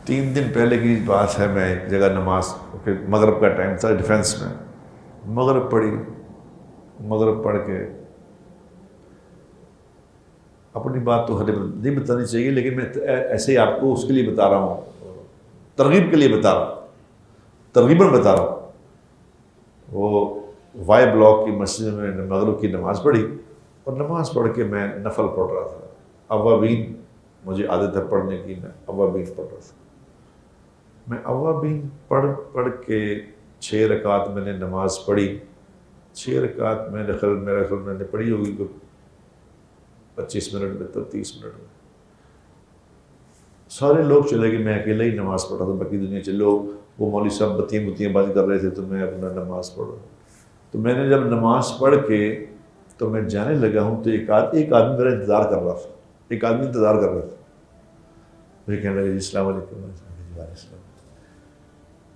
3 دن پہلے کی بات ہے، میں ایک جگہ نماز، مغرب کا ٹائم تھا، ڈیفینس میں مغرب پڑھی، مغرب پڑھ کے اپنی بات تو نہیں بتانی چاہیے، لیکن میں ایسے ہی آپ کو اس کے لیے بتا رہا ہوں، ترغیب کے لیے بتا رہا ہوں، ترغیباً بتا رہا ہوں۔ وہ وائی بلاک کی مسجد میں مغرب کی نماز پڑھی، اور نماز پڑھ کے میں نفل پڑھ رہا تھا، اوابین، مجھے عادت ہے پڑھنے کی، میں اوابین پڑھ رہا تھا۔ میں اوابین پڑھ کے 6 رکعت میں نے نماز پڑھی، 6 رکعت میرے خیال میں نے پڑھی ہوگی 25 منٹ میں، تو 30 منٹ میں سارے لوگ چلے گئے، میں اکیلا ہی نماز پڑھ رہا تھا، باقی دنیا چلے، وہ مولوی صاحب بتیاں بازی کر رہے تھے، تو میں اپنا نماز پڑھ رہا ہوں۔ تو میں نے جب نماز پڑھ کے تو میں جانے لگا ہوں، تو ایک آدمی میرا انتظار کر رہا تھا، ایک آدمی انتظار کر رہا تھا، مجھے کہنے لگا جی السلام علیکم، وعلیکم السلام،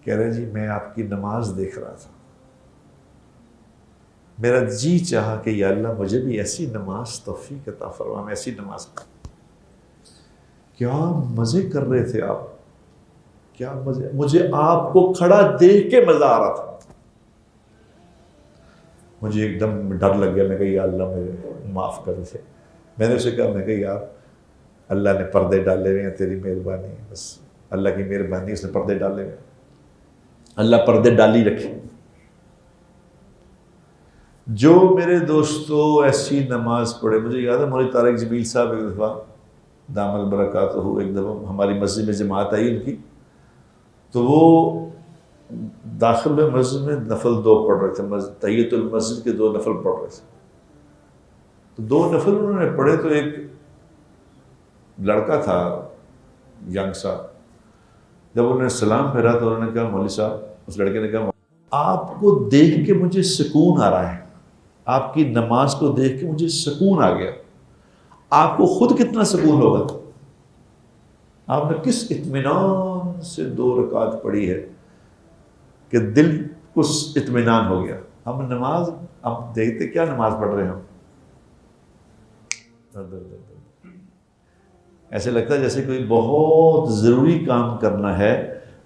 کہہ رہے جی میں آپ کی نماز دیکھ رہا تھا، میرا جی چاہا کہ یا اللہ مجھے بھی ایسی نماز توفیق عطا فرما، میں ایسی نماز پڑھوں۔ کیا مزے کر رہے تھے آپ، کیا مزے، مجھے آپ کو کھڑا دیکھ کے مزہ آ رہا تھا، مجھے ایک دم ڈر لگ گیا، میں کہا یا اللہ مجھے معاف کر دے۔ میں نے اسے کہا، میں کہا یار اللہ نے پردے ڈالے ہوئے ہیں، تیری مہربانی ہے، بس اللہ کی مہربانی، اس نے پردے ڈالے ہوئے ہیں، اللہ پردے ڈالی رکھے۔ جو میرے دوستو ایسی نماز پڑھے، مجھے یاد ہے مولوی طارق جمیل صاحب ایک دفعہ دام البرکاتہ، ایک دفعہ ہماری مسجد میں جماعت آئی ان کی، تو وہ داخل میں مسجد میں نفل 2 پڑھ رہے تھے، تحیۃ المسجد کے 2 نفل پڑھ رہے تھے، تو 2 نفل انہوں نے پڑھے، تو ایک لڑکا تھا ینگ سا، جب انہوں نے سلام پھیرا تو انہوں نے کہا، مولوی صاحب، اس لڑکے نے کہا آپ کو دیکھ کے مجھے سکون آ رہا ہے، آپ کی نماز کو دیکھ کے مجھے سکون آ گیا، آپ کو خود کتنا سکون ہوگا، آپ نے کس اطمینان سے 2 رکعت پڑھی ہے کہ دل کو اطمینان ہو گیا۔ ہم نماز، ہم دیکھتے کیا نماز پڑھ رہے ہیں، ہم ایسے لگتا ہے جیسے کوئی بہت ضروری کام کرنا ہے،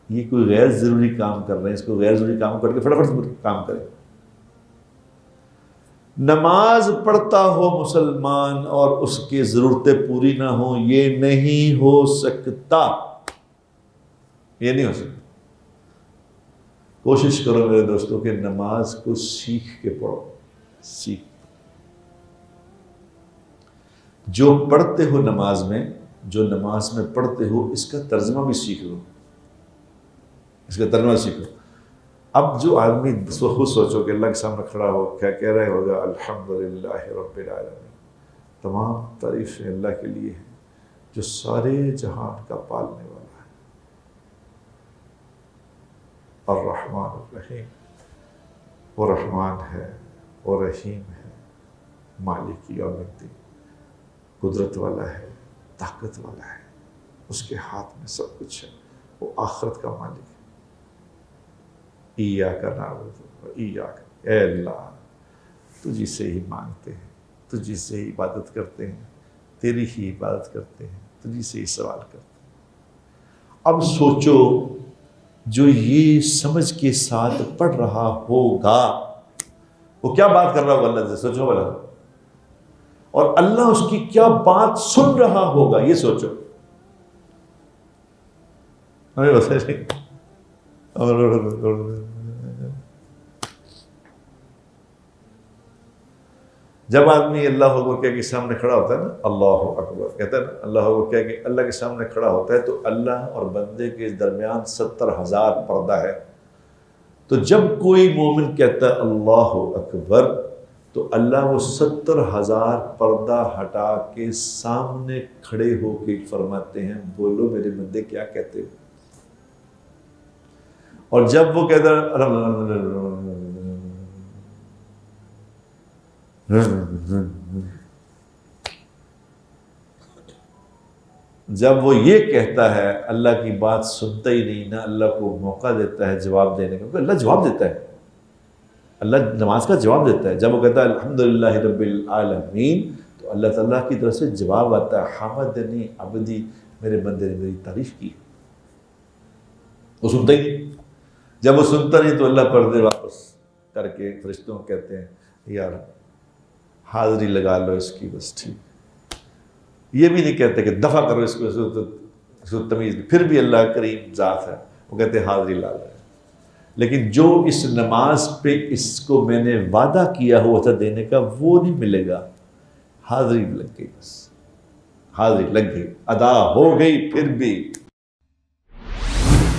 یہ کوئی غیر ضروری کام کر رہے ہیں، اس کو غیر ضروری کام کر کے فٹافٹ کام کریں۔ نماز پڑھتا ہو مسلمان اور اس کی ضرورتیں پوری نہ ہوں، یہ نہیں ہو سکتا، یہ نہیں ہو سکتا۔ کوشش کرو میرے دوستوں کہ نماز کو سیکھ کے پڑھو، سیکھ، جو پڑھتے ہو نماز میں، جو نماز میں پڑھتے ہو، اس کا ترجمہ بھی سیکھ لو، اس کا ترجمہ سیکھو۔ اب جو آدمی خود سوچو کہ اللہ کے سامنے کھڑا ہو، کیا کہہ رہے ہوگا، الحمدللہ رب العالمین، تمام تعریفیں اللہ کے لیے ہیں جو سارے جہان کا پالنے والا ہے، الرحمن الرحیم، وہ رحمان ہے، وہ رحیم ہے، مالک یوم الدین، قدرت والا ہے، طاقت والا ہے، اس کے ہاتھ میں سب کچھ ہے، وہ آخرت کا مالک ہے۔ ایاک نعبد و ایاک، اے اللہ تجھی سے ہی مانگتے ہیں، تجھی سے ہی عبادت کرتے ہیں، تیری ہی عبادت کرتے ہیں، تجھی سے ہی سوال کرتے ہیں۔ اب سوچو جو یہ سمجھ کے ساتھ پڑھ رہا ہوگا وہ کیا بات کر رہا ہوگا اللہ سے، سوچو بلا، اور اللہ اس کی کیا بات سن رہا ہوگا، یہ سوچو۔ جب آدمی اللہ اکبر کہہ کے سامنے کھڑا ہوتا ہے نا، اللہ اکبر کہتا ہے نا، اللہ اکبر کہہ کے اللہ کے سامنے کھڑا ہوتا ہے، تو اللہ اور بندے کے درمیان 70,000 پردہ ہے۔ تو جب کوئی مومن کہتا ہے اللہ اکبر، تو اللہ وہ 70,000 پردہ ہٹا کے سامنے کھڑے ہو کے فرماتے ہیں، بولو میرے بندے کیا کہتے ہو۔ اور جب وہ کہتا ہے جب وہ یہ کہتا ہے، اللہ کی بات سنتا ہی نہیں، نہ اللہ کو موقع دیتا ہے جواب دینے کا، کیونکہ اللہ جواب دیتا ہے، اللہ نماز کا جواب دیتا ہے۔ جب وہ کہتا ہے الحمدللہ رب العالمین، تو اللہ تعالیٰ کی طرف سے جواب آتا ہے، حمدنی عبدی، میرے بندے نے میری تعریف کی۔ وہ سنتا ہی نہیں. جب وہ سنتا نہیں تو اللہ پردے واپس کر کے فرشتوں کو کہتے ہیں یار حاضری لگا لو اس کی بس ٹھیک. یہ بھی نہیں کہتے کہ دفع کرو اس کو تمیز. پھر بھی اللہ کریم ذات ہے, وہ کہتے ہیں حاضری لا لو. لیکن جو اس نماز پہ اس کو میں نے وعدہ کیا ہوا تھا دینے کا وہ نہیں ملے گا. حاضری لگ گئی, بس حاضری لگ گئی, ادا ہو گئی, پھر بھی